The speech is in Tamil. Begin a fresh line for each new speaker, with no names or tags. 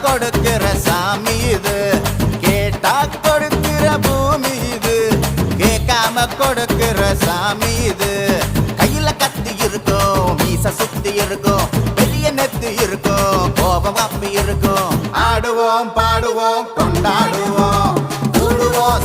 கொடுக்கிற சாமி இது, கேட்டா கொடுக்கிற பூமி இது, கேட்காம கொடுக்கிற சாமி இது. கையில கத்தி இருக்கும், மீச சுத்தி இருக்கும், பெரிய நெத்தி இருக்கும், கோபம் அப்பி இருக்கும். ஆடுவோம் பாடுவோம் கொண்டாடுவோம், கூடுவோம்